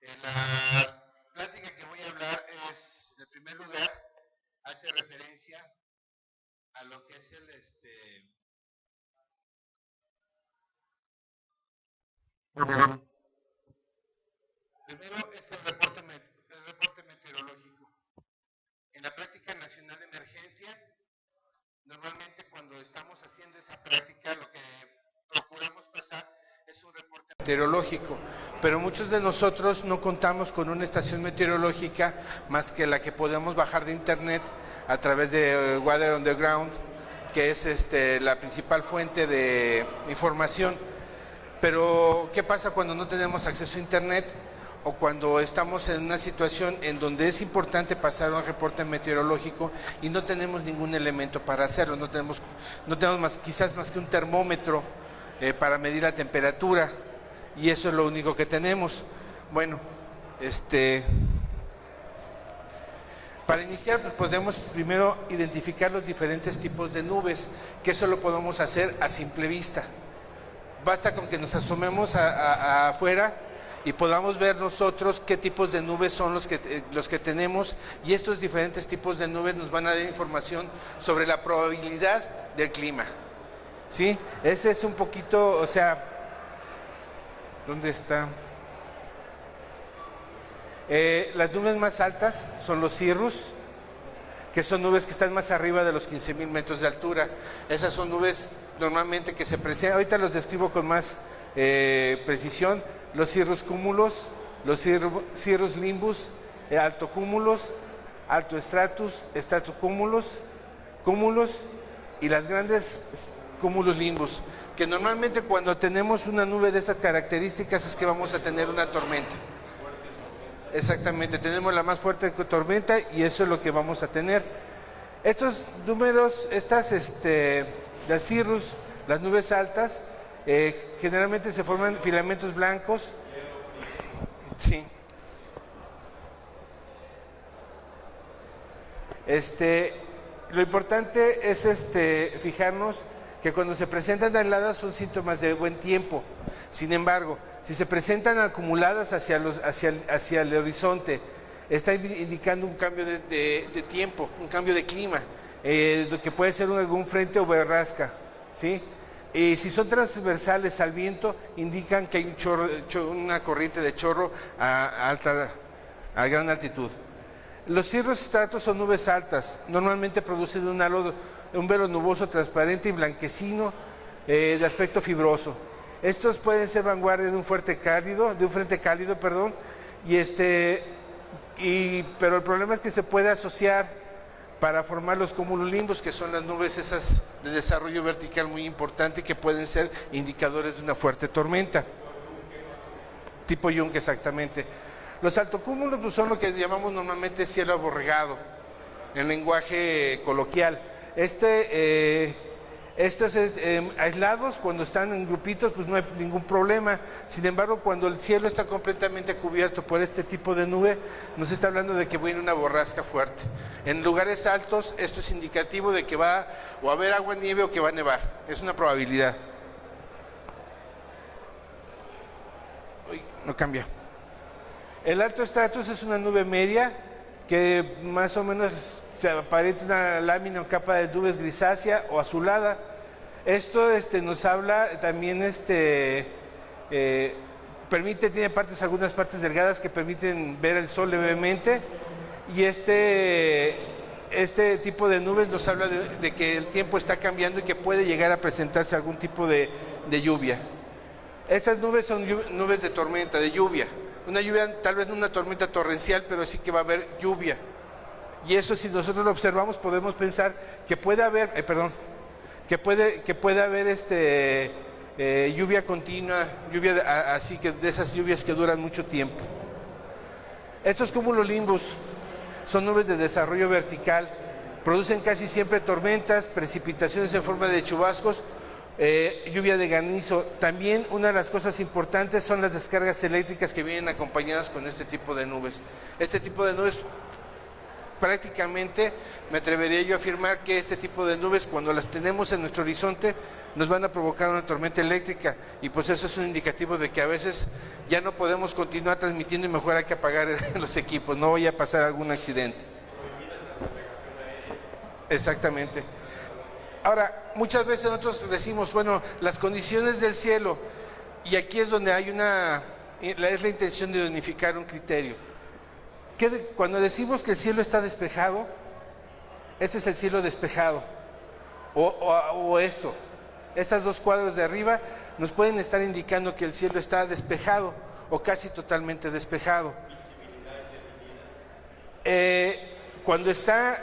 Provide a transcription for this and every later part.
La plática que voy a hablar es, en primer lugar, hace referencia a lo que es primero es el reporte meteorológico. En la práctica nacional de emergencia, normalmente cuando estamos haciendo esa práctica, lo que procuramos pasar es un reporte meteorológico, pero muchos de nosotros no contamos con una estación meteorológica más que la que podemos bajar de internet a través de Weather on the Ground, que es la principal fuente de información. Pero, ¿qué pasa cuando no tenemos acceso a internet o cuando estamos en una situación en donde es importante pasar un reporte meteorológico y no tenemos ningún elemento para hacerlo? No tenemos quizás más que un termómetro para medir la temperatura, y eso es lo único que tenemos. Bueno, para iniciar, pues podemos primero identificar los diferentes tipos de nubes, que eso lo podemos hacer a simple vista. Basta con que nos asomemos afuera y podamos ver nosotros qué tipos de nubes son los que tenemos, y estos diferentes tipos de nubes nos van a dar información sobre la probabilidad del clima. ¿Sí? Ese es un poquito, o sea, ¿dónde está? Las nubes más altas son los cirrus, que son nubes que están más arriba de los 15,000 metros de altura. Esas son nubes normalmente que se presentan, ahorita los describo con más precisión: los cirrus cúmulos, los cirrus limbus, altocúmulos, altoestratus, estratocúmulos, cúmulos y las grandes cúmulos limbus, que normalmente cuando tenemos una nube de esas características es que vamos a tener una tormenta. Exactamente, tenemos la más fuerte tormenta y eso es lo que vamos a tener. Estos números, las cirrus, las nubes altas, generalmente se forman filamentos blancos. Sí. Lo importante es fijarnos que cuando se presentan aisladas son síntomas de buen tiempo. Sin embargo, si se presentan acumuladas hacia el horizonte, está indicando un cambio de tiempo, un cambio de clima, lo que puede ser algún frente o borrasca, ¿sí? Y si son transversales al viento, indican que hay una corriente de chorro a gran altitud. Los cirrostratos son nubes altas, normalmente producen un velo nuboso transparente y blanquecino de aspecto fibroso. Estos pueden ser vanguardia de un frente cálido, pero el problema es que se puede asociar para formar los cumulonimbus, que son las nubes esas de desarrollo vertical muy importante, que pueden ser indicadores de una fuerte tormenta. Tipo Yunque, exactamente. Los altocúmulos pues, son lo que llamamos normalmente cielo aborregado, en lenguaje coloquial. Estos aislados, cuando están en grupitos, pues no hay ningún problema. Sin embargo, cuando el cielo está completamente cubierto por este tipo de nube, nos está hablando de que viene una borrasca fuerte. En lugares altos, esto es indicativo de que va o a haber agua, nieve o que va a nevar. Es una probabilidad. Uy, no cambia. El alto estratus es una nube media que más o menos se aparenta una lámina o capa de nubes grisácea o azulada. Esto nos habla también, tiene algunas partes delgadas que permiten ver el sol levemente, y este tipo de nubes nos habla de que el tiempo está cambiando y que puede llegar a presentarse algún tipo de lluvia. Estas nubes son nubes de tormenta, de lluvia. Una lluvia, tal vez no una tormenta torrencial, pero sí que va a haber lluvia. Y eso, si nosotros lo observamos, podemos pensar que puede haber, lluvia continua, así que de esas lluvias que duran mucho tiempo. Estos cumulonimbus son nubes de desarrollo vertical, producen casi siempre tormentas, precipitaciones en forma de chubascos, lluvia de granizo. También una de las cosas importantes son las descargas eléctricas que vienen acompañadas con este tipo de nubes. Este tipo de nubes prácticamente me atrevería yo a afirmar que este tipo de nubes, cuando las tenemos en nuestro horizonte, nos van a provocar una tormenta eléctrica, y pues eso es un indicativo de que a veces ya no podemos continuar transmitiendo y mejor hay que apagar los equipos, no vaya a pasar algún accidente. Exactamente. Ahora, muchas veces nosotros decimos, bueno, las condiciones del cielo, y aquí es donde hay es la intención de unificar un criterio. Cuando decimos que el cielo está despejado, este es el cielo despejado, o estas dos cuadros de arriba nos pueden estar indicando que el cielo está despejado o casi totalmente despejado. Cuando está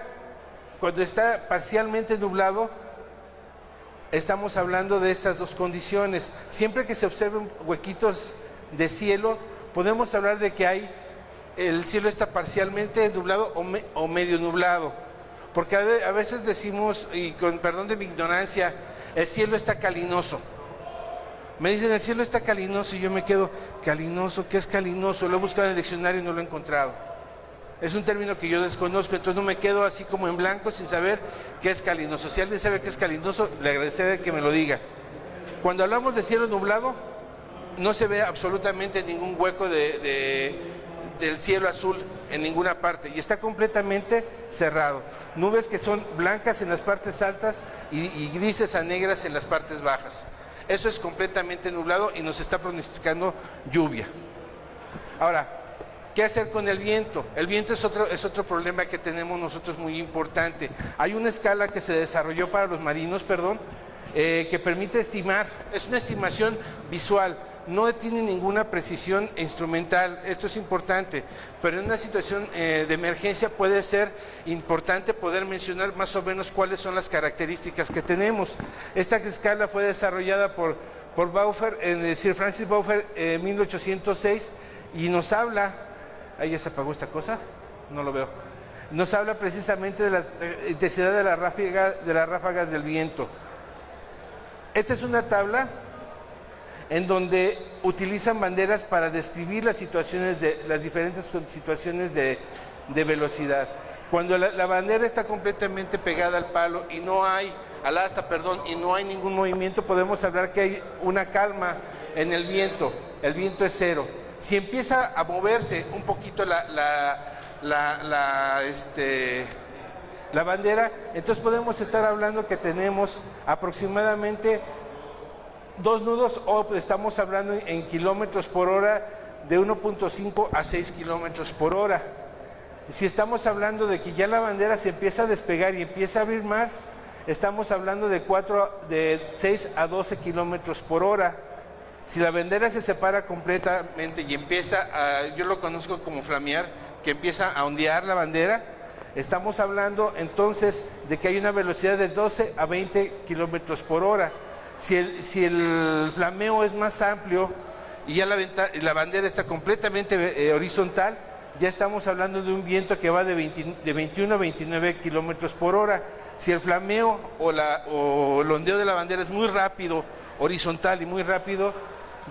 parcialmente nublado, estamos hablando de estas dos condiciones. Siempre que se observen huequitos de cielo, podemos hablar de que el cielo está parcialmente nublado o medio nublado. Porque a veces decimos, y con perdón de mi ignorancia, el cielo está calinoso. Me dicen, el cielo está calinoso, y yo me quedo, ¿calinoso? ¿Qué es calinoso? Lo he buscado en el diccionario y no lo he encontrado. Es un término que yo desconozco, entonces no me quedo así como en blanco sin saber qué es calinoso. Si alguien sabe qué es calinoso, le agradeceré que me lo diga. Cuando hablamos de cielo nublado, no se ve absolutamente ningún hueco del cielo azul en ninguna parte, y está completamente cerrado. Nubes que son blancas en las partes altas y grises a negras en las partes bajas. Eso es completamente nublado y nos está pronosticando lluvia. Ahora, ¿qué hacer con el viento? El viento es otro problema que tenemos nosotros muy importante. Hay una escala que se desarrolló para los marinos, que permite estimar, es una estimación visual, no tiene ninguna precisión instrumental, esto es importante, pero en una situación de emergencia puede ser importante poder mencionar más o menos cuáles son las características que tenemos. Esta escala fue desarrollada por Sir Francis Beaufort en 1806 y nos habla, ahí ya se apagó esta cosa, no lo veo, nos habla precisamente de la intensidad de las ráfagas del viento. Esta es una tabla en donde utilizan banderas para describir las diferentes situaciones de velocidad. Cuando la bandera está completamente pegada al palo y al asta, y no hay ningún movimiento, podemos hablar que hay una calma en el viento es cero. Si empieza a moverse un poquito la bandera, entonces podemos estar hablando que tenemos aproximadamente 2 nudos, o estamos hablando en kilómetros por hora de 1.5 a 6 kilómetros por hora. Si estamos hablando de que ya la bandera se empieza a despegar y empieza a abrir más, estamos hablando de 6 a 12 kilómetros por hora. Si la bandera se separa completamente y yo lo conozco como flamear, que empieza a ondear la bandera, estamos hablando entonces de que hay una velocidad de 12 a 20 kilómetros por hora. Si el flameo es más amplio y ya la bandera está completamente horizontal, ya estamos hablando de un viento que va de 21 a 29 kilómetros por hora. Si el flameo o el ondeo de la bandera es muy rápido, horizontal y muy rápido,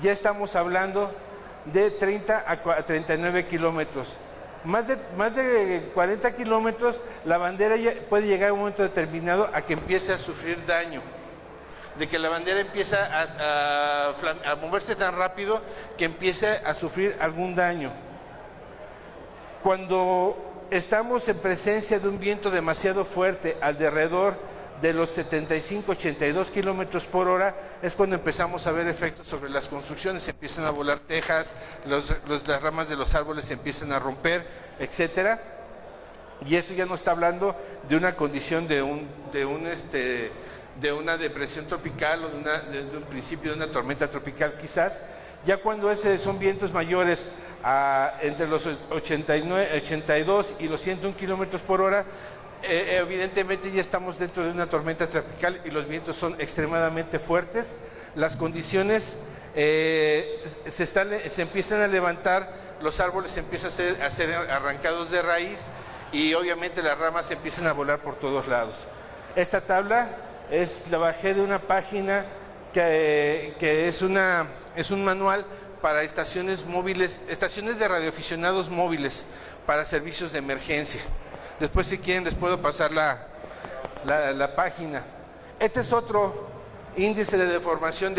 ya estamos hablando de 30 a 39 kilómetros. Más de 40 kilómetros, la bandera ya puede llegar a un momento determinado a que empiece a sufrir daño, de que la bandera empieza a moverse tan rápido que empiece a sufrir algún daño. Cuando estamos en presencia de un viento demasiado fuerte, alrededor de los 75-82 kilómetros por hora, es cuando empezamos a ver efectos sobre las construcciones, se empiezan a volar tejas, las ramas de los árboles se empiezan a romper, etcétera. Y esto ya no está hablando de una condición de una depresión tropical o de un principio de una tormenta tropical quizás. Ya cuando son vientos mayores entre los 82 y los 101 kilómetros por hora, evidentemente ya estamos dentro de una tormenta tropical y los vientos son extremadamente fuertes. Las condiciones se empiezan a levantar, los árboles se empiezan a ser arrancados de raíz y obviamente las ramas se empiezan a volar por todos lados. Esta tabla la bajé de una página que es un manual para estaciones móviles, estaciones de radioaficionados móviles para servicios de emergencia. Después, si quieren, les puedo pasar la página. Este es otro índice de deformación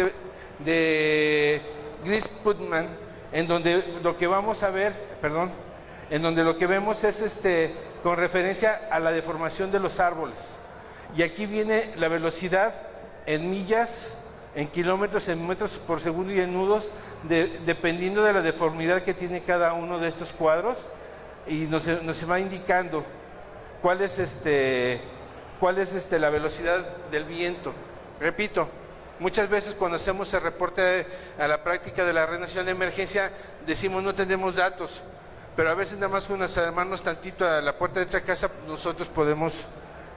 de Gris-Putman, en donde lo que vamos a ver, en donde lo que vemos es con referencia a la deformación de los árboles. Y aquí viene la velocidad en millas, en kilómetros, en metros por segundo y en nudos, dependiendo de la deformidad que tiene cada uno de estos cuadros, y nos va indicando cuál es la velocidad del viento. Repito, muchas veces cuando hacemos el reporte a la práctica de la Red Nacional de Emergencia, decimos no tenemos datos, pero a veces nada más con asomarnos tantito a la puerta de nuestra casa, nosotros podemos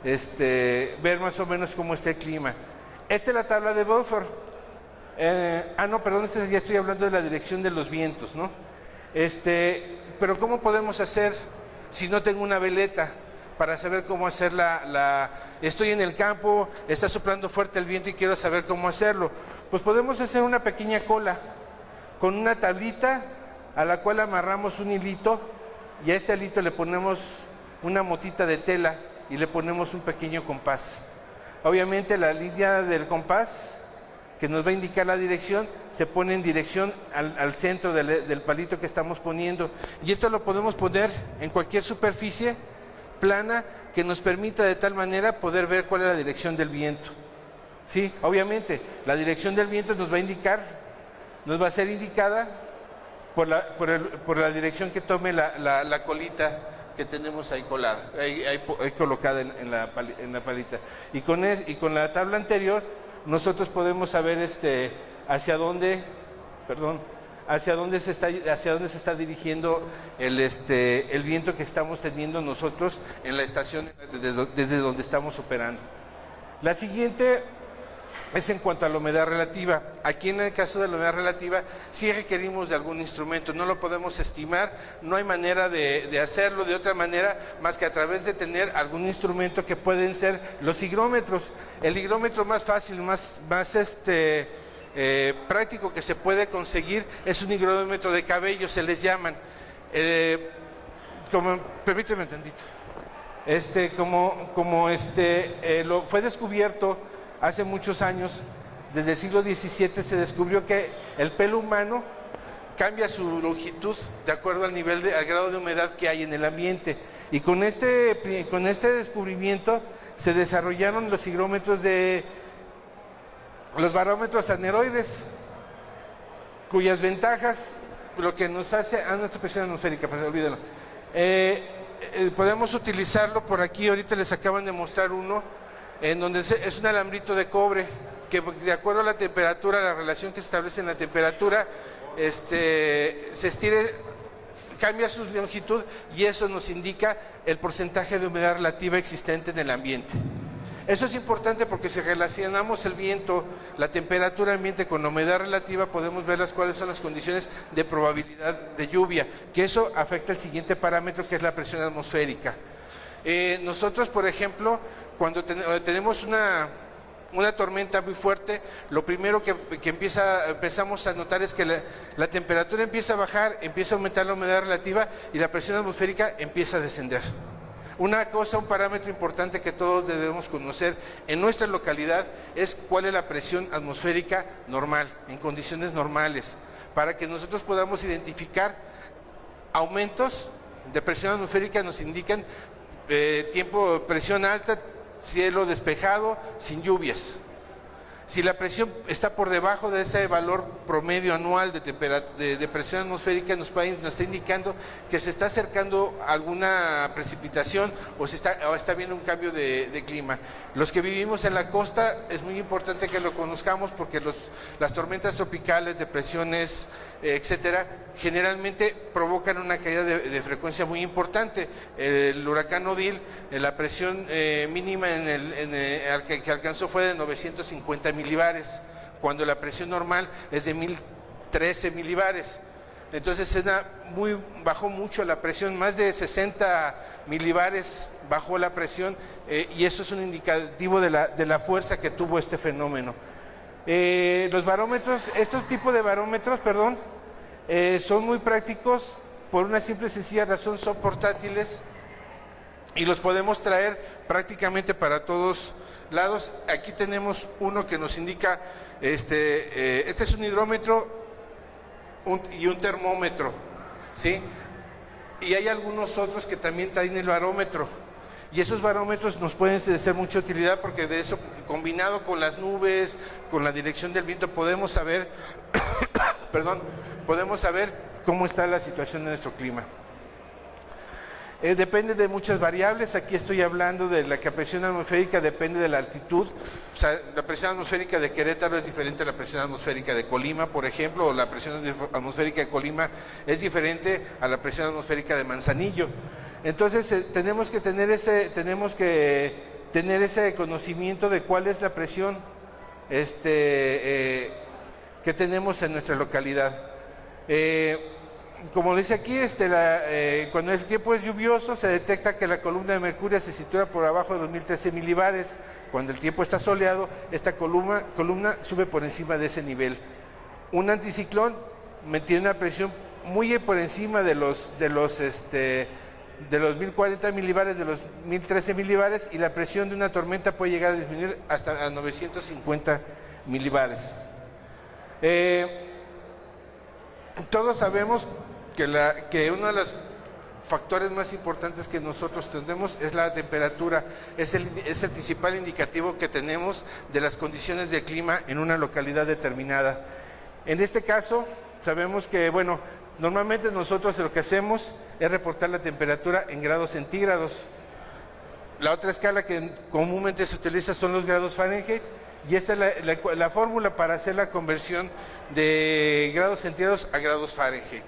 ver más o menos cómo está el clima. Esta es la tabla de Beaufort. No, perdón, ya estoy hablando de la dirección de los vientos, ¿no? Pero ¿cómo podemos hacer si no tengo una veleta para saber cómo hacer estoy en el campo, está soplando fuerte el viento y quiero saber cómo hacerlo? Pues podemos hacer una pequeña cola con una tablita a la cual amarramos un hilito, y a este hilito le ponemos una motita de tela y le ponemos un pequeño compás. Obviamente la línea del compás que nos va a indicar la dirección se pone en dirección al centro del palito que estamos poniendo, y esto lo podemos poner en cualquier superficie plana que nos permita de tal manera poder ver cuál es la dirección del viento. Sí, obviamente la dirección del viento nos va a ser indicada por la dirección que tome la colita que tenemos ahí colada, ahí colocada en la palita. Y con la tabla anterior nosotros podemos saber hacia dónde se está dirigiendo el viento que estamos teniendo nosotros en la estación desde donde estamos operando. La siguiente es en cuanto a la humedad relativa. Aquí en el caso de la humedad relativa sí requerimos de algún instrumento, no lo podemos estimar, no hay manera de hacerlo de otra manera más que a través de tener algún instrumento que pueden ser los higrómetros. El higrómetro más fácil, más práctico que se puede conseguir es un higrómetro de cabello, se les llaman. Permíteme un tantito. Fue descubierto hace muchos años, desde el siglo XVII se descubrió que el pelo humano cambia su longitud de acuerdo al grado de humedad que hay en el ambiente, y con este descubrimiento se desarrollaron los higrómetros los barómetros aneroides, cuyas ventajas, lo que nos hace, nuestra presión atmosférica, pero olvídenlo, podemos utilizarlo por aquí. Ahorita les acaban de mostrar uno, en donde es un alambrito de cobre, que de acuerdo a la temperatura, la relación que se establece en la temperatura, se estire, cambia su longitud, y eso nos indica el porcentaje de humedad relativa existente en el ambiente. Eso es importante porque si relacionamos el viento, la temperatura ambiente con la humedad relativa, podemos ver cuáles son las condiciones de probabilidad de lluvia, que eso afecta el siguiente parámetro, que es la presión atmosférica. Nosotros, por ejemplo, cuando tenemos una tormenta muy fuerte, lo primero que empezamos a notar es que la temperatura empieza a bajar, empieza a aumentar la humedad relativa y la presión atmosférica empieza a descender. Un parámetro importante que todos debemos conocer en nuestra localidad es cuál es la presión atmosférica normal, en condiciones normales, para que nosotros podamos identificar aumentos de presión atmosférica. Nos indican presión alta, cielo despejado, sin lluvias. Si la presión está por debajo de ese valor promedio anual de presión atmosférica, nos está indicando que se está acercando alguna precipitación o está viendo un cambio de clima. Los que vivimos en la costa es muy importante que lo conozcamos, porque las tormentas tropicales, depresiones, etcétera, generalmente provocan una caída de frecuencia muy importante. El huracán Odile, la presión mínima que alcanzó fue de 950 milibares, cuando la presión normal es de 1013 milibares. Entonces bajó mucho la presión, más de 60 milibares bajó la presión, y eso es un indicativo de la fuerza que tuvo este fenómeno. Los barómetros, estos tipos de barómetros, son muy prácticos por una simple y sencilla razón: son portátiles, y los podemos traer prácticamente para todos lados. Aquí tenemos uno que nos indica, este es un hidrómetro y un termómetro, ¿sí? Y hay algunos otros que también traen el barómetro. Y esos barómetros nos pueden ser mucha utilidad porque de eso, combinado con las nubes, con la dirección del viento, podemos saber, perdón, podemos saber cómo está la situación de nuestro clima. Depende de muchas variables. Aquí estoy hablando de la presión atmosférica, depende de la altitud. O sea, la presión atmosférica de Querétaro es diferente a la presión atmosférica de Colima, por ejemplo, o la presión atmosférica de Colima es diferente a la presión atmosférica de Manzanillo. Entonces tenemos que tener ese conocimiento de cuál es la presión que tenemos en nuestra localidad. Como dice aquí, cuando el tiempo es lluvioso se detecta que la columna de mercurio se sitúa por abajo de los 1013 milibares. Cuando el tiempo está soleado, esta columna sube por encima de ese nivel. Un anticiclón tiene una presión muy por encima de los 1040 milibares, de los 1013 milibares, y la presión de una tormenta puede llegar a disminuir hasta a 950 milibares. Todos sabemos que uno de los factores más importantes que nosotros tenemos es la temperatura, es el principal indicativo que tenemos de las condiciones del clima en una localidad determinada. En este caso, sabemos que, bueno, normalmente nosotros lo que hacemos es reportar la temperatura en grados centígrados. La otra escala que comúnmente se utiliza son los grados Fahrenheit, y esta es la fórmula para hacer la conversión de grados centígrados a grados Fahrenheit,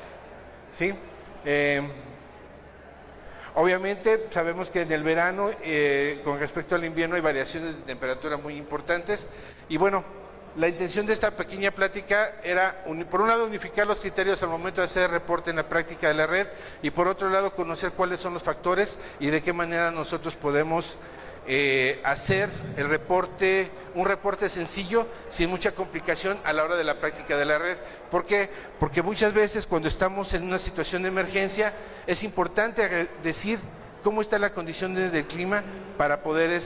¿sí? Obviamente sabemos que en el verano, con respecto al invierno, hay variaciones de temperatura muy importantes, y bueno, la intención de esta pequeña plática era, por un lado, unificar los criterios al momento de hacer el reporte en la práctica de la red, y por otro lado, conocer cuáles son los factores y de qué manera nosotros podemos hacer un reporte sencillo, sin mucha complicación a la hora de la práctica de la red. ¿Por qué? Porque muchas veces cuando estamos en una situación de emergencia es importante decir cómo está la condición del clima para poder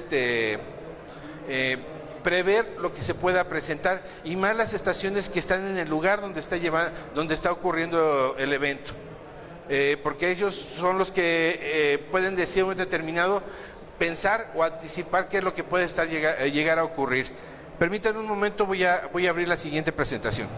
prever lo que se pueda presentar, y más las estaciones que están en el lugar donde está ocurriendo el evento, porque ellos son los que pueden decir en un momento determinado pensar o anticipar qué es lo que puede llegar a ocurrir. Permítanme un momento, voy a abrir la siguiente presentación.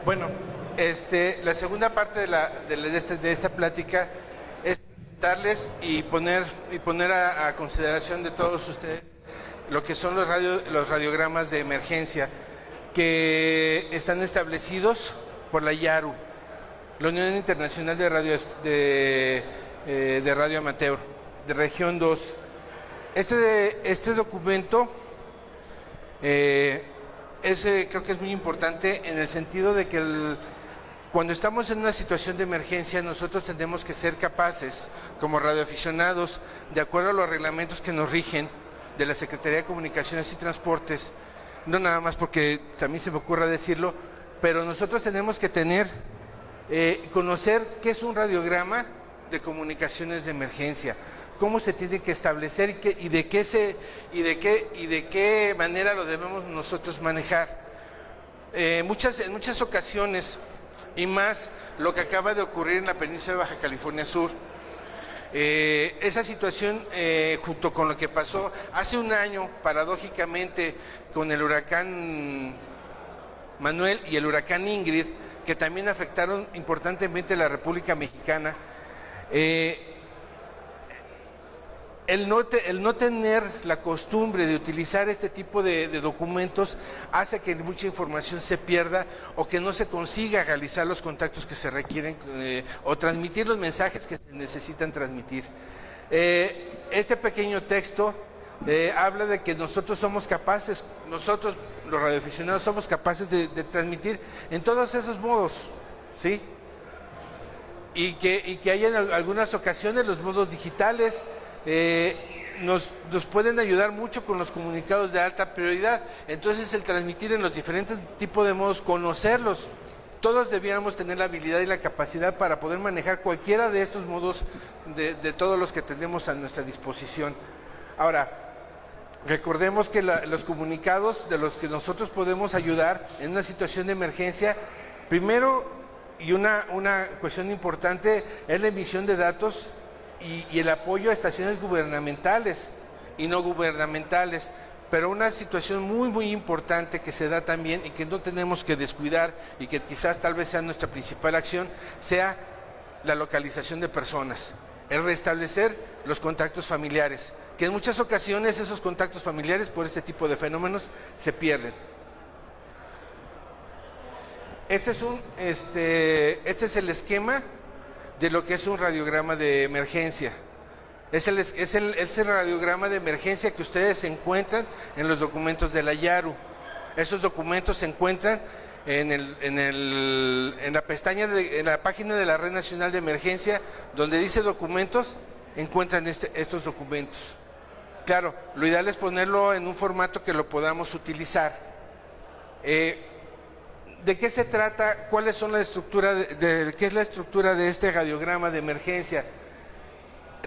Bueno, la segunda parte de esta plática es darles y poner a consideración de todos ustedes lo que son los radiogramas de emergencia que están establecidos por la IARU, la Unión Internacional de Radio Amateur, de Región 2. Este documento creo que es muy importante en el sentido de que cuando estamos en una situación de emergencia, nosotros tenemos que ser capaces, como radioaficionados, de acuerdo a los reglamentos que nos rigen, de la Secretaría de Comunicaciones y Transportes, no nada más porque también se me ocurra decirlo, pero nosotros tenemos que conocer qué es un radiograma de comunicaciones de emergencia, cómo se tiene que establecer y de qué manera lo debemos nosotros manejar. En muchas ocasiones, y más lo que acaba de ocurrir en la península de Baja California Sur, esa situación, junto con lo que pasó hace un año, paradójicamente, con el huracán Manuel y el huracán Ingrid, que también afectaron importantemente a la República Mexicana, el no tener la costumbre de utilizar este tipo de documentos hace que mucha información se pierda o que no se consiga realizar los contactos que se requieren o transmitir los mensajes que se necesitan transmitir. Este pequeño texto habla de que nosotros somos capaces, nosotros los radioaficionados somos capaces de transmitir en todos esos modos, ¿sí? Y que hay en algunas ocasiones los modos digitales nos pueden ayudar mucho con los comunicados de alta prioridad. Entonces, el transmitir en los diferentes tipos de modos, conocerlos, todos debiéramos tener la habilidad y la capacidad para poder manejar cualquiera de estos modos de todos los que tenemos a nuestra disposición. Ahora, recordemos que los comunicados de los que nosotros podemos ayudar en una situación de emergencia, primero, y una cuestión importante, es la emisión de datos y el apoyo a estaciones gubernamentales y no gubernamentales, pero una situación muy importante que se da también y que no tenemos que descuidar y que quizás tal vez sea nuestra principal acción, sea la localización de personas, el restablecer los contactos familiares, que en muchas ocasiones esos contactos familiares por este tipo de fenómenos se pierden. Este es el esquema de lo que es un radiograma de emergencia. Es el radiograma de emergencia que ustedes encuentran en los documentos de la YARU. Esos documentos se encuentran en la pestaña, en la página de la Red Nacional de Emergencia, donde dice documentos, encuentran estos documentos. Claro, lo ideal es ponerlo en un formato que lo podamos utilizar. ¿De qué se trata? ¿Cuáles son la estructura qué es la estructura de este radiograma de emergencia?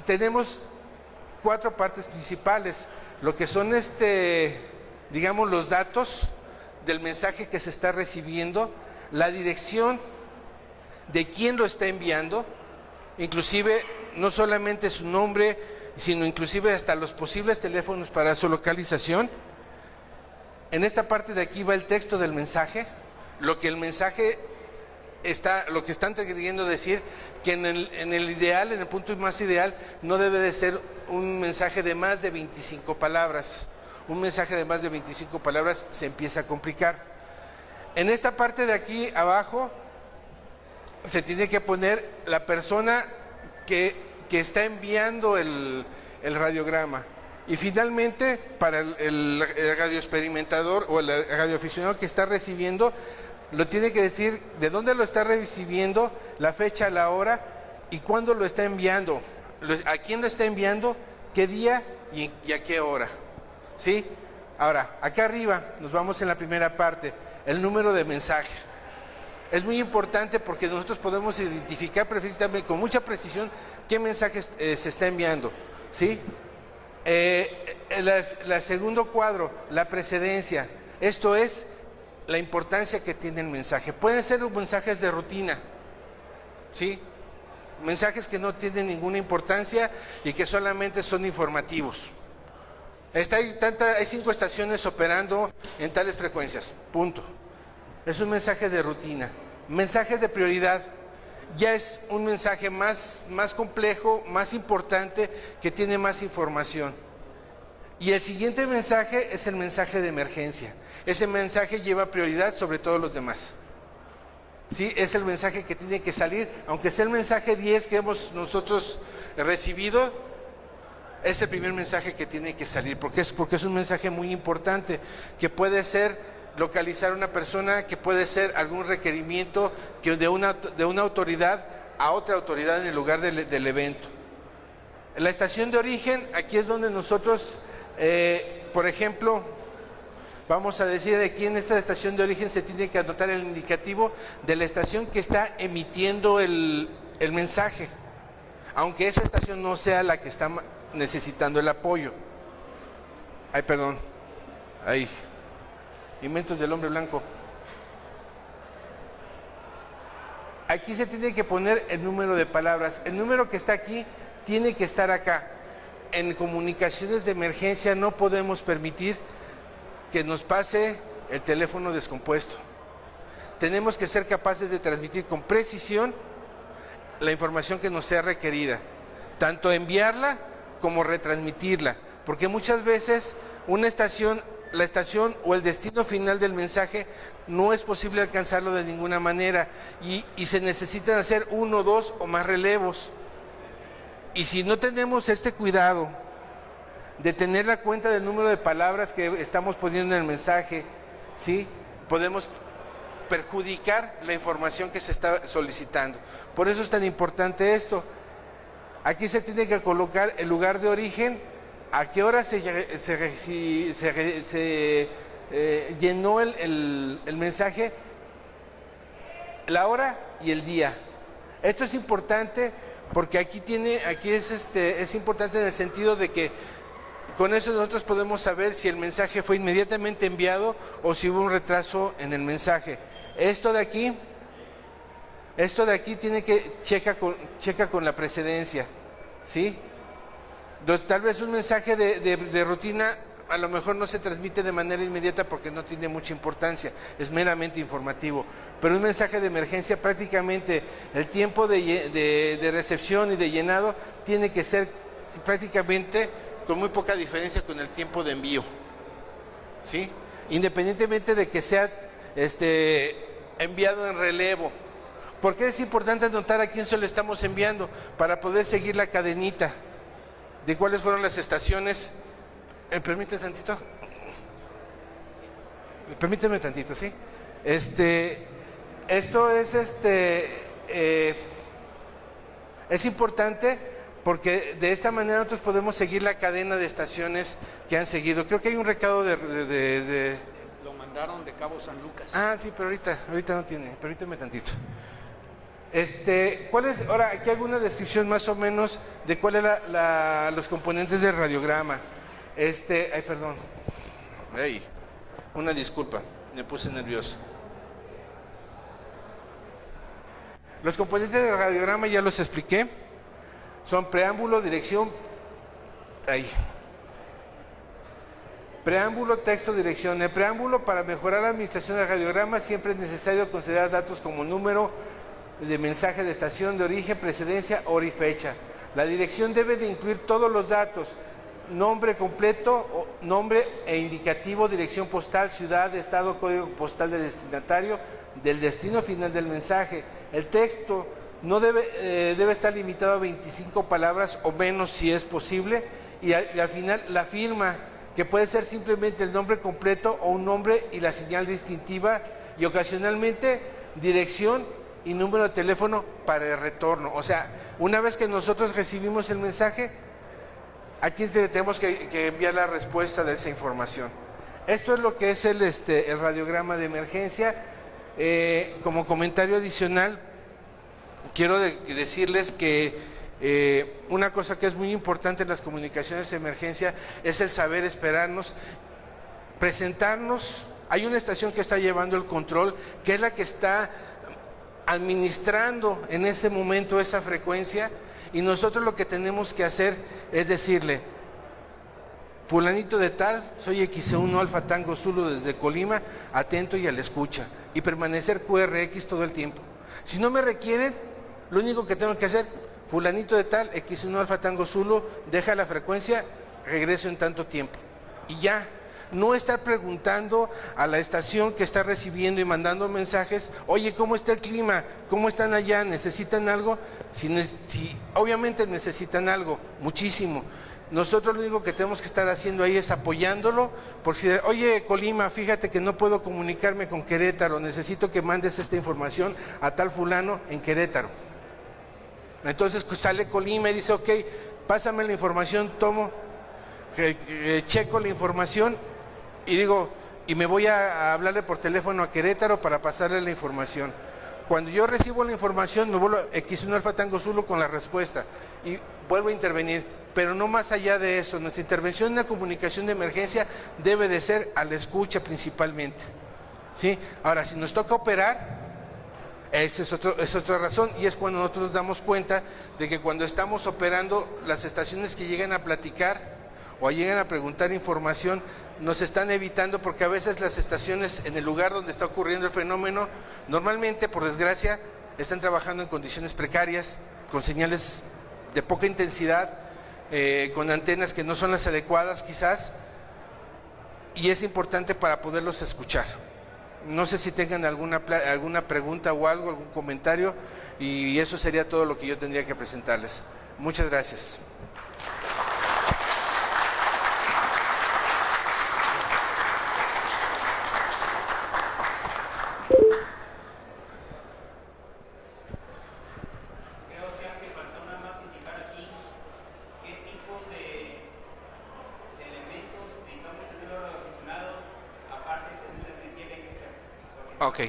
Tenemos 4 partes principales, lo que son digamos, los datos del mensaje que se está recibiendo, la dirección de quién lo está enviando, inclusive no solamente su nombre, sino inclusive hasta los posibles teléfonos para su localización. En esta parte de aquí va el texto del mensaje, lo que el mensaje lo que están queriendo decir, que en el ideal, en el punto más ideal, no debe de ser un mensaje de más de 25 palabras. Un mensaje de más de 25 palabras se empieza a complicar. En esta parte de aquí abajo se tiene que poner la persona que está enviando el radiograma. Y finalmente, para el radioexperimentador o el radioaficionado que está recibiendo, lo tiene que decir de dónde lo está recibiendo, la fecha, la hora y cuándo lo está enviando, a quién lo está enviando, qué día y a qué hora. ¿Sí? Ahora, acá arriba nos vamos en la primera parte, el número de mensaje. Es muy importante porque nosotros podemos identificar precisamente con mucha precisión qué mensaje se está enviando. ¿Sí? El segundo cuadro, la precedencia. Esto es la importancia que tiene el mensaje. Pueden ser mensajes de rutina, ¿sí? Mensajes que no tienen ninguna importancia y que solamente son informativos. Hay 5 estaciones operando en tales frecuencias, punto. Es un mensaje de rutina. Mensaje de prioridad ya es un mensaje más complejo, más importante, que tiene más información. Y el siguiente mensaje es el mensaje de emergencia. Ese mensaje lleva prioridad sobre todos los demás. ¿Sí? Es el mensaje que tiene que salir, aunque sea el mensaje 10 que hemos nosotros recibido, es el primer mensaje que tiene que salir, porque es un mensaje muy importante, que puede ser localizar a una persona, que puede ser algún requerimiento que de una autoridad a otra autoridad en el lugar del evento. En la estación de origen, aquí es donde nosotros Por ejemplo, vamos a decir aquí en esta estación de origen se tiene que anotar el indicativo de la estación que está emitiendo el mensaje, aunque esa estación no sea la que está necesitando el apoyo. Ay, perdón. Ahí. Inventos del hombre blanco. Aquí se tiene que poner el número de palabras. El número que está aquí tiene que estar acá. En comunicaciones de emergencia no podemos permitir que nos pase el teléfono descompuesto. Tenemos que ser capaces de transmitir con precisión la información que nos sea requerida, tanto enviarla como retransmitirla, porque muchas veces la estación o el destino final del mensaje no es posible alcanzarlo de ninguna manera y se necesitan hacer 1, 2 o más relevos. Y si no tenemos este cuidado de tener la cuenta del número de palabras que estamos poniendo en el mensaje, ¿sí?, podemos perjudicar la información que se está solicitando. Por eso es tan importante esto. Aquí se tiene que colocar el lugar de origen, a qué hora se llenó el mensaje, la hora y el día. Esto es importante porque aquí es importante en el sentido de que con eso nosotros podemos saber si el mensaje fue inmediatamente enviado o si hubo un retraso en el mensaje. Esto de aquí tiene que checa con la precedencia, ¿sí? Tal vez un mensaje de rutina a lo mejor no se transmite de manera inmediata porque no tiene mucha importancia, es meramente informativo. Pero un mensaje de emergencia, prácticamente el tiempo de recepción y de llenado tiene que ser prácticamente con muy poca diferencia con el tiempo de envío, ¿sí? Independientemente de que sea enviado en relevo. ¿Por qué es importante anotar a quién se lo estamos enviando? Para poder seguir la cadenita de cuáles fueron las estaciones. Permíteme tantito. Permíteme tantito, ¿sí? Esto es importante porque de esta manera nosotros podemos seguir la cadena de estaciones que han seguido. Creo que hay un recado Lo mandaron de Cabo San Lucas. Ah, sí, pero ahorita no tiene. Permíteme tantito. Ahora, aquí hago una descripción más o menos de cuáles son los componentes del radiograma. Ay, perdón. Una disculpa, me puse nervioso. Los componentes del radiograma ya los expliqué. Son preámbulo, dirección. Preámbulo, texto, dirección. El preámbulo: para mejorar la administración del radiograma siempre es necesario considerar datos como número de mensaje de estación de origen, precedencia, hora y fecha. La dirección debe de incluir todos los datos: nombre completo, nombre e indicativo, dirección postal, ciudad, estado, código postal del destinatario, del destino final del mensaje. El texto no debe estar limitado a 25 palabras o menos si es posible, y al final la firma, que puede ser simplemente el nombre completo o un nombre y la señal distintiva, y ocasionalmente dirección y número de teléfono para el retorno. O sea, una vez que nosotros recibimos el mensaje, aquí tenemos que enviar la respuesta de esa información. Esto es lo que es el radiograma de emergencia. Como comentario adicional, quiero decirles que una cosa que es muy importante en las comunicaciones de emergencia es el saber esperarnos, presentarnos. Hay una estación que está llevando el control, que es la que está administrando en ese momento esa frecuencia, y nosotros lo que tenemos que hacer es decirle: fulanito de tal, soy XE1 Alfa Tango Zulu desde Colima, atento y a la escucha, y permanecer QRX todo el tiempo. Si no me requieren, lo único que tengo que hacer: fulanito de tal, XE1 Alfa Tango Zulu, deja la frecuencia, regreso en tanto tiempo, y ya. No estar preguntando a la estación que está recibiendo y mandando mensajes: oye, ¿cómo está el clima? ¿Cómo están allá? ¿Necesitan algo? Si obviamente necesitan algo, muchísimo. Nosotros lo único que tenemos que estar haciendo ahí es apoyándolo, porque si, oye, Colima, fíjate que no puedo comunicarme con Querétaro, necesito que mandes esta información a tal fulano en Querétaro. Entonces pues, sale Colima y dice: ok, pásame la información, tomo. checo la información y digo, y me voy a hablarle por teléfono a Querétaro para pasarle la información. Cuando yo recibo la información, me vuelvo X1 Alfa Tango Zulu con la respuesta y vuelvo a intervenir. Pero no más allá de eso, nuestra intervención en la comunicación de emergencia debe de ser a la escucha principalmente, ¿sí? Ahora, si nos toca operar, esa es otra razón, y es cuando nosotros nos damos cuenta de que cuando estamos operando, las estaciones que llegan a platicar o llegan a preguntar información, nos están evitando, porque a veces las estaciones en el lugar donde está ocurriendo el fenómeno, normalmente, por desgracia, están trabajando en condiciones precarias, con señales de poca intensidad, con antenas que no son las adecuadas quizás, y es importante para poderlos escuchar. No sé si tengan alguna pregunta o algo, algún comentario, y eso sería todo lo que yo tendría que presentarles. Muchas gracias. Ok.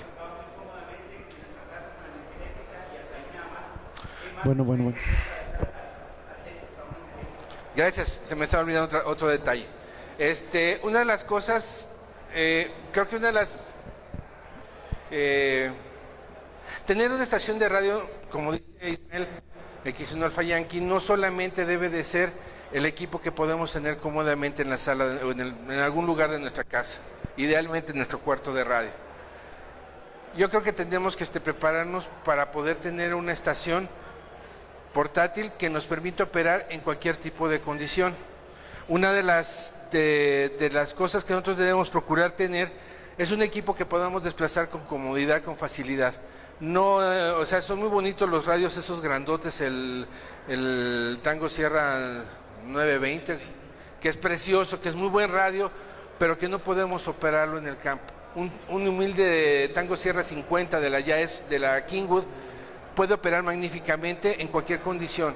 Bueno. Gracias, se me estaba olvidando otro detalle. Una de las cosas, creo que una de las... tener una estación de radio, como dice Ismael, X1 Alfa Yankee, no solamente debe de ser el equipo que podemos tener cómodamente en la sala o en algún lugar de nuestra casa, idealmente en nuestro cuarto de radio. Yo creo que tendremos que prepararnos para poder tener una estación portátil que nos permita operar en cualquier tipo de condición. Una de las cosas que nosotros debemos procurar tener es un equipo que podamos desplazar con comodidad, con facilidad. No, o sea, son muy bonitos los radios, esos grandotes, el Tango Sierra 920, que es precioso, que es muy buen radio, pero que no podemos operarlo en el campo. Un humilde Tango Sierra 50 de la Kingwood puede operar magníficamente en cualquier condición,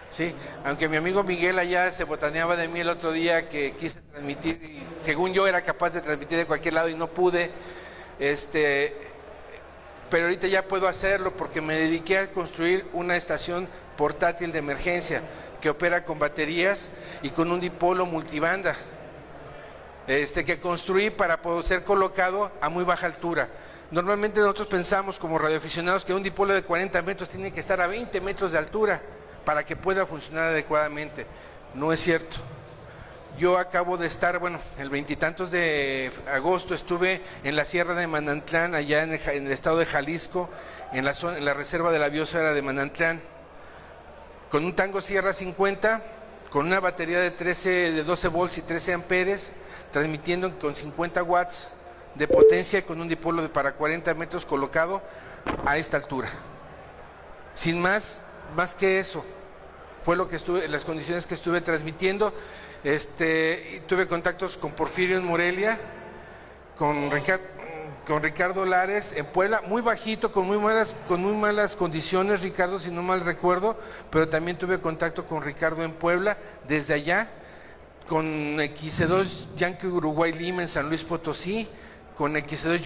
¿sí? Aunque mi amigo Miguel allá se botaneaba de mí el otro día que quise transmitir, y según yo era capaz de transmitir de cualquier lado y no pude, pero ahorita ya puedo hacerlo porque me dediqué a construir una estación portátil de emergencia que opera con baterías y con un dipolo multibanda. Que construí para poder ser colocado a muy baja altura. Normalmente nosotros pensamos como radioaficionados que un dipolo de 40 metros tiene que estar a 20 metros de altura para que pueda funcionar adecuadamente. No es cierto. Yo acabo de estar, el 20 y tantos de agosto estuve en la Sierra de Manantlán, allá en el estado de Jalisco, en la reserva de la biosfera de Manantlán, con un Tango Sierra 50, con una batería de 12 volts y 13 amperes, transmitiendo con 50 watts de potencia y con un dipolo para 40 metros colocado a esta altura. Sin más que eso, fue las condiciones que estuve transmitiendo. Tuve contactos con Porfirio en Morelia, con Ricardo Lares en Puebla, muy bajito, con muy malas condiciones, Ricardo, si no mal recuerdo, pero también tuve contacto con Ricardo en Puebla, desde allá, con XC2 Yankee Uruguay Lima en San Luis Potosí, con XC2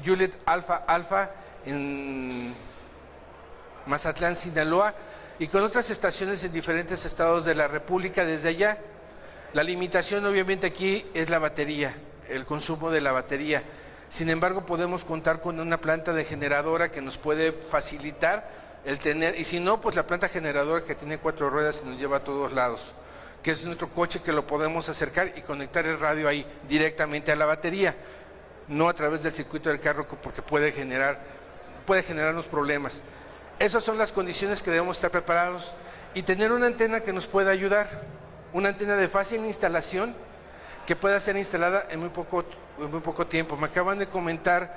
Juliet Alfa en Mazatlán, Sinaloa, y con otras estaciones en diferentes estados de la República desde allá. La limitación obviamente aquí es la batería, el consumo de la batería. Sin embargo, podemos contar con una planta de generadora que nos puede facilitar el tener, y si no, pues la planta generadora que tiene 4 ruedas y nos lleva a todos lados, que es nuestro coche, que lo podemos acercar y conectar el radio ahí directamente a la batería, no a través del circuito del carro, porque puede generarnos problemas. Esas son las condiciones que debemos estar preparados, y tener una antena que nos pueda ayudar, una antena de fácil instalación que pueda ser instalada en muy poco tiempo. Me acaban de comentar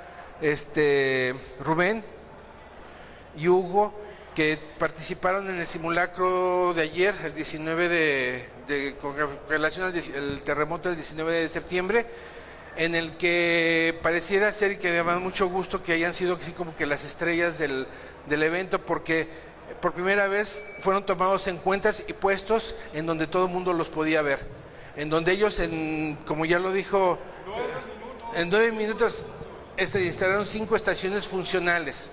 Rubén y Hugo que participaron en el simulacro de ayer, el 19 con relación al terremoto del 19 de septiembre, en el que pareciera ser, y que me da mucho gusto que hayan sido así como que las estrellas del evento, porque por primera vez fueron tomados en cuenta y puestos en donde todo el mundo los podía ver, en donde ellos, como ya lo dijo, en 9 minutos instalaron 5 estaciones funcionales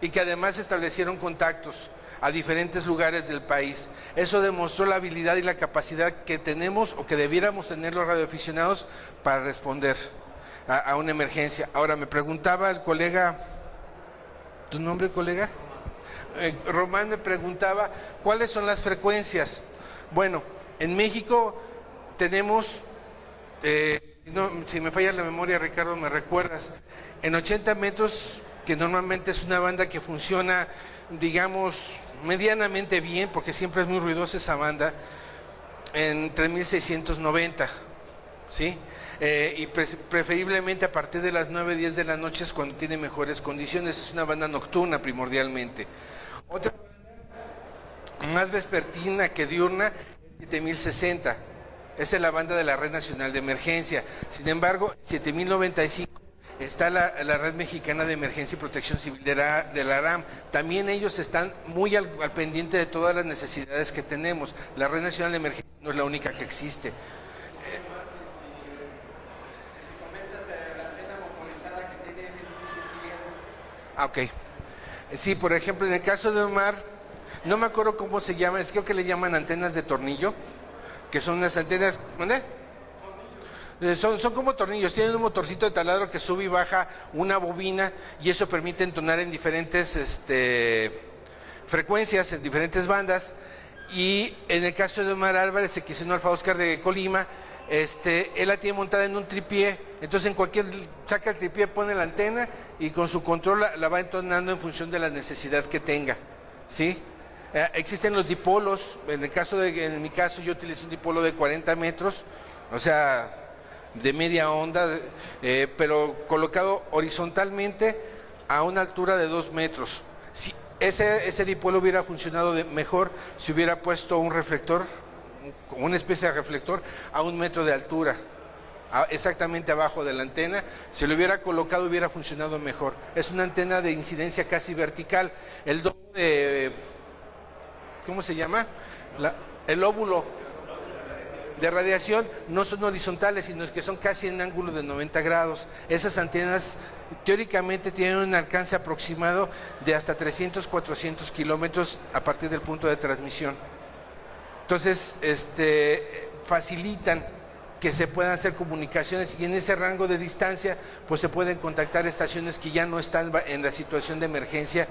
y que además establecieron contactos a diferentes lugares del país. Eso demostró la habilidad y la capacidad que tenemos o que debiéramos tener los radioaficionados para responder a una emergencia. Ahora, me preguntaba el colega, ¿tu nombre, colega? Román me preguntaba, ¿cuáles son las frecuencias? Bueno, en México tenemos, si me falla la memoria, Ricardo, me recuerdas, en 80 metros, que normalmente es una banda que funciona, digamos, medianamente bien, porque siempre es muy ruidosa esa banda, en 3690, ¿sí? Y preferiblemente a partir de las 9, 10 de la noche es cuando tiene mejores condiciones, es una banda nocturna primordialmente. Otra banda más vespertina que diurna, 7060, esa es la banda de la Red Nacional de Emergencia. Sin embargo, 7095 está la Red Mexicana de Emergencia y Protección Civil de la ARAM. También ellos están muy al pendiente de todas las necesidades que tenemos. La Red Nacional de Emergencia no es la única que existe. Ok. Sí, por ejemplo, en el caso de Omar, no me acuerdo cómo se llama, creo que le llaman antenas de tornillo, que son unas antenas, ¿dónde? Son como tornillos, tienen un motorcito de taladro que sube y baja una bobina y eso permite entonar en diferentes frecuencias, en diferentes bandas. Y en el caso de Omar Álvarez, que es un Alfa Oscar de Colima, él la tiene montada en un tripié, entonces saca el tripié, pone la antena y con su control la va entonando en función de la necesidad que tenga, ¿sí? Existen los dipolos, en mi caso yo utilizo un dipolo de 40 metros, o sea, de media onda, pero colocado horizontalmente a una altura de 2 metros. Si ese dipolo hubiera funcionado mejor si hubiera puesto un reflector, una especie de reflector a 1 metro de altura, exactamente abajo de la antena. Si lo hubiera colocado hubiera funcionado mejor. Es una antena de incidencia casi vertical. El doble de, ¿cómo se llama? El óvulo de radiación no son horizontales, sino que son casi en ángulo de 90 grados. Esas antenas teóricamente tienen un alcance aproximado de hasta 300, 400 kilómetros a partir del punto de transmisión. Entonces, facilitan que se puedan hacer comunicaciones y en ese rango de distancia, pues se pueden contactar estaciones que ya no están en la situación de emergencia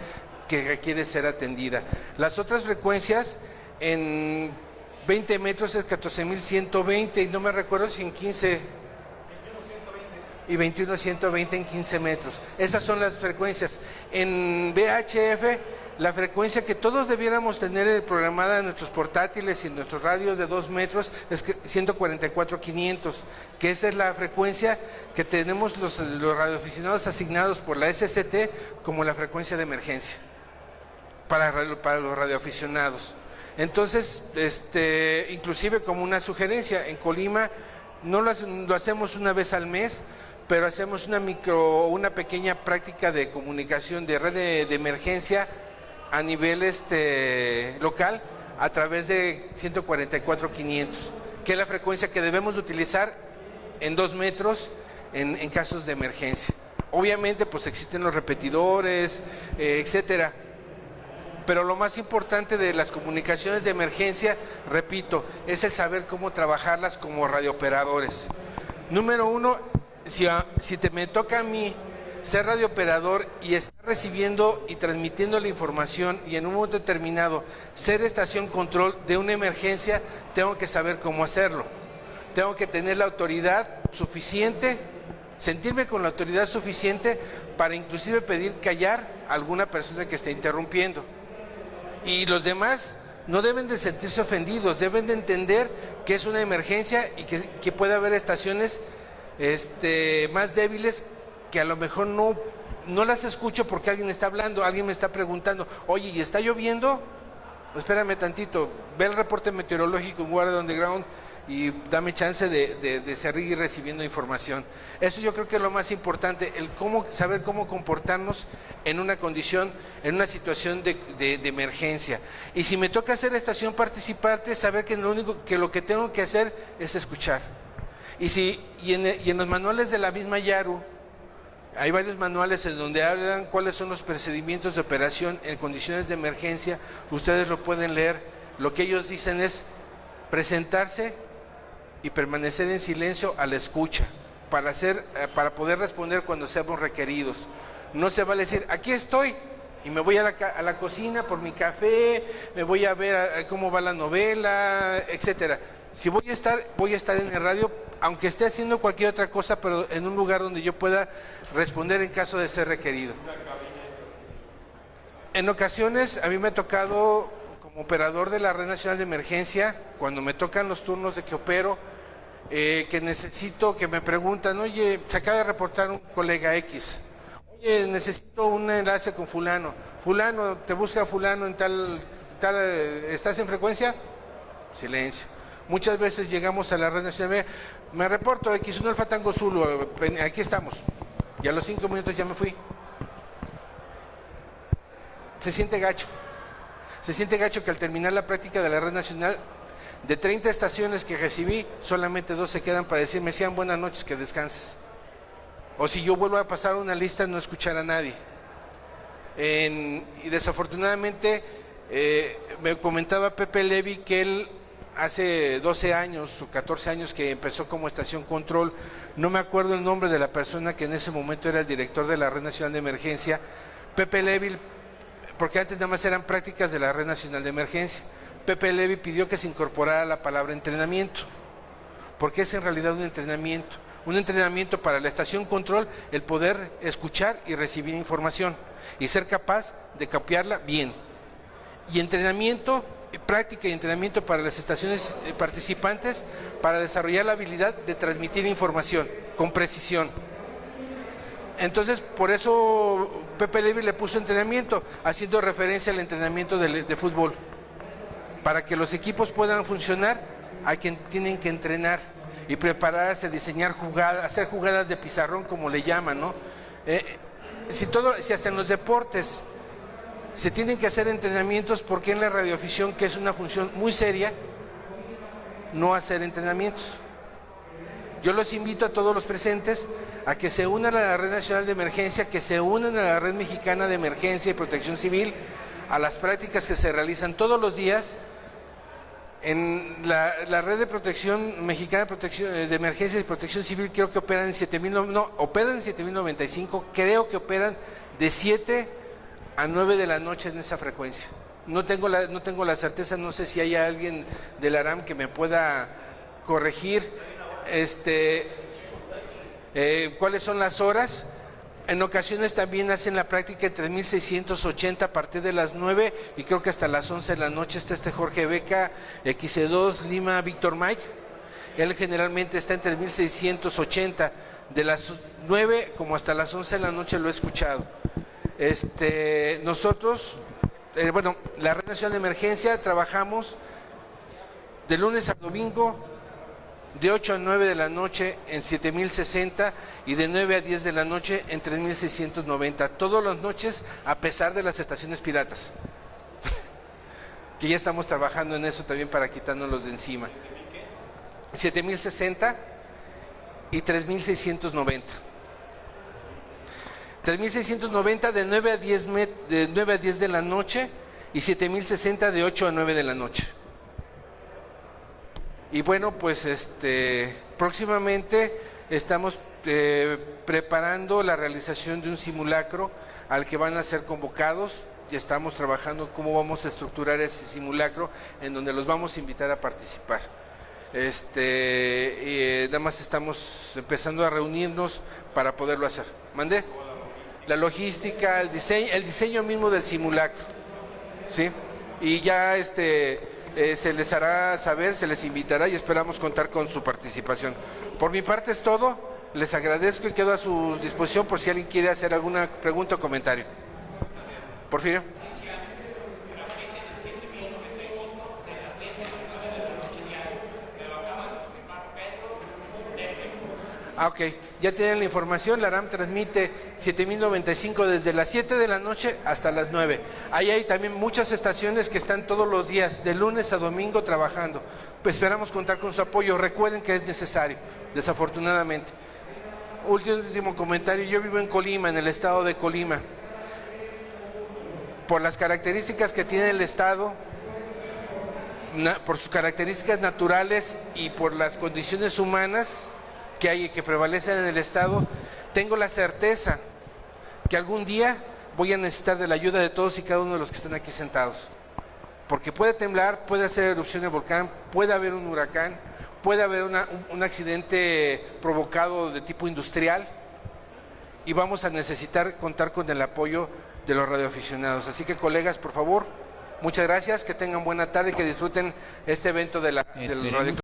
que requiere ser atendida. Las otras frecuencias en 20 metros es 14.120 y no me recuerdo si en 15 y 21.120 en 15 metros. Esas son las frecuencias. En VHF, la frecuencia que todos debiéramos tener programada en nuestros portátiles y en nuestros radios de 2 metros es 144.500, que esa es la frecuencia que tenemos los radioaficionados asignados por la SCT como la frecuencia de emergencia para los radioaficionados. Entonces, inclusive como una sugerencia, en Colima no lo hacemos una vez al mes, pero hacemos una pequeña práctica de comunicación de red de emergencia a nivel local a través de 144.500, que es la frecuencia que debemos de utilizar en 2 metros en casos de emergencia. Obviamente pues existen los repetidores, etcétera, pero lo más importante de las comunicaciones de emergencia, repito, es el saber cómo trabajarlas como radiooperadores. Número 1, si me toca a mí ser radiooperador y estar recibiendo y transmitiendo la información y en un momento determinado ser estación control de una emergencia, tengo que saber cómo hacerlo. Tengo que tener la autoridad suficiente, sentirme con la autoridad suficiente para inclusive pedir callar a alguna persona que esté interrumpiendo. Y los demás no deben de sentirse ofendidos, deben de entender que es una emergencia y que puede haber estaciones más débiles que a lo mejor no las escucho porque alguien está hablando, alguien me está preguntando, oye, ¿y está lloviendo? Espérame tantito, ve el reporte meteorológico en Guardia Underground y dame chance de seguir recibiendo información. Eso yo creo que es lo más importante, el saber cómo comportarnos en una condición, en una situación de emergencia. Y si me toca hacer estación participante, saber que lo que tengo que hacer es escuchar. Y en los manuales de la misma Yaru, hay varios manuales en donde hablan cuáles son los procedimientos de operación en condiciones de emergencia. Ustedes lo pueden leer. Lo que ellos dicen es presentarse y permanecer en silencio a la escucha para poder responder cuando seamos requeridos. No se vale decir, aquí estoy, y me voy a la cocina por mi café, me voy a ver cómo va la novela, etcétera. Si voy a estar en el radio, aunque esté haciendo cualquier otra cosa, pero en un lugar donde yo pueda responder en caso de ser requerido. En ocasiones a mí me ha tocado, como operador de la Red Nacional de Emergencia, cuando me tocan los turnos de que opero, que necesito, que me preguntan, oye, se acaba de reportar un colega X, oye, necesito un enlace con fulano, te busca fulano en tal, ¿estás en frecuencia? Silencio. Muchas veces llegamos a la Red Nacional, me reporto X1 Alfa Tango Zulu, aquí estamos, y a los 5 minutos ya me fui. Se siente gacho que al terminar la práctica de la Red Nacional, de 30 estaciones que recibí, solamente 2 se quedan para decirme, sean buenas noches, que descanses. O si yo vuelvo a pasar una lista, no escuchar a nadie. Y desafortunadamente, me comentaba Pepe Levy que él hace 12 años o 14 años que empezó como estación control, no me acuerdo el nombre de la persona que en ese momento era el director de la Red Nacional de Emergencia, Pepe Levy, porque antes nada más eran prácticas de la Red Nacional de Emergencia. Pepe Levy pidió que se incorporara la palabra entrenamiento, porque es en realidad un entrenamiento para la estación control, el poder escuchar y recibir información y ser capaz de copiarla bien. Y entrenamiento, práctica y entrenamiento para las estaciones participantes para desarrollar la habilidad de transmitir información con precisión. Entonces, por eso Pepe Levy le puso entrenamiento, haciendo referencia al entrenamiento de fútbol. Para que los equipos puedan funcionar, hay quien tienen que entrenar y prepararse, diseñar jugadas, hacer jugadas de pizarrón, como le llaman, ¿no? Si hasta en los deportes se tienen que hacer entrenamientos, ¿por qué en la radioafición, que es una función muy seria, no hacer entrenamientos? Yo los invito a todos los presentes a que se unan a la Red Nacional de Emergencia, que se unan a la Red Mexicana de Emergencia y Protección Civil, a las prácticas que se realizan todos los días. En la Red de Protección Mexicana de Emergencia y Protección Civil, creo que operan en 7.095, creo que operan de 7 a 9 de la noche en esa frecuencia. No tengo la certeza, no sé si hay alguien del ARAM que me pueda corregir cuáles son las horas. En ocasiones también hacen la práctica en 3.680 a partir de las 9 y creo que hasta las 11 de la noche está Jorge Beca, XC2, Lima, Víctor Mike. Él generalmente está en 3.680, de las 9 como hasta las 11 de la noche lo he escuchado. Nosotros, la Red Nacional de Emergencia, trabajamos de lunes a domingo, de 8 a 9 de la noche en 7.060 y de 9 a 10 de la noche en 3.690, todas las noches, a pesar de las estaciones piratas, que ya estamos trabajando en eso también para quitárnoslos de encima. 7.060 y 3.690. 3.690 de 9 a 10 de la noche y 7.060 de 8 a 9 de la noche. Y bueno, pues próximamente estamos preparando la realización de un simulacro al que van a ser convocados. Ya estamos trabajando cómo vamos a estructurar ese simulacro en donde los vamos a invitar a participar. Nada más estamos empezando a reunirnos para poderlo hacer. ¿Mandé? La logística, el diseño mismo del simulacro, ¿sí? Y ya se les hará saber, se les invitará y esperamos contar con su participación. Por mi parte es todo, les agradezco y quedo a su disposición por si alguien quiere hacer alguna pregunta o comentario. Porfirio. Ah, ok. Ya tienen la información. La RAM transmite 7095 desde las 7 de la noche hasta las 9. Ahí hay también muchas estaciones que están todos los días, de lunes a domingo, trabajando. Pues esperamos contar con su apoyo. Recuerden que es necesario, desafortunadamente. Último comentario. Yo vivo en Colima, en el estado de Colima. Por las características que tiene el estado, por sus características naturales y por las condiciones humanas que hay y que prevalecen en el estado, tengo la certeza que algún día voy a necesitar de la ayuda de todos y cada uno de los que están aquí sentados, porque puede temblar, puede hacer erupción el volcán, puede haber un huracán, puede haber un accidente provocado de tipo industrial y vamos a necesitar contar con el apoyo de los radioaficionados. Así que, colegas, por favor, muchas gracias, que tengan buena tarde y que disfruten este evento del radio.